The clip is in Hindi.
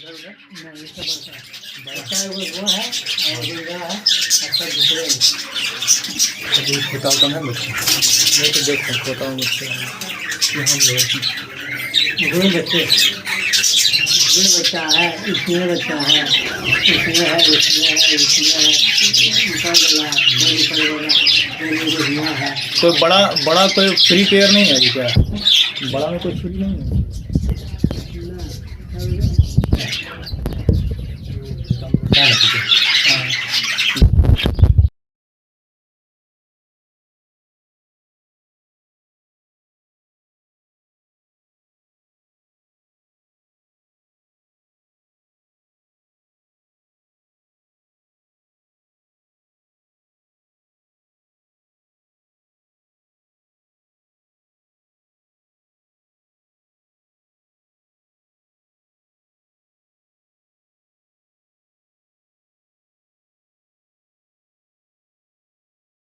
नहीं इससे बड़का है वो है और गुंगा है अच्छा दूसरे दूध खोता होता है बच्चे नहीं तो देख खोता हूँ बच्चे दो बच्चे ये बच्चा है इसमें बच्चा है इसमें है उसमें है ऊपर वाला है कोई बड़ा कोई फ्री पेयर नहीं है अभी क्या बड़ा में कोई फ्री नहीं है क्या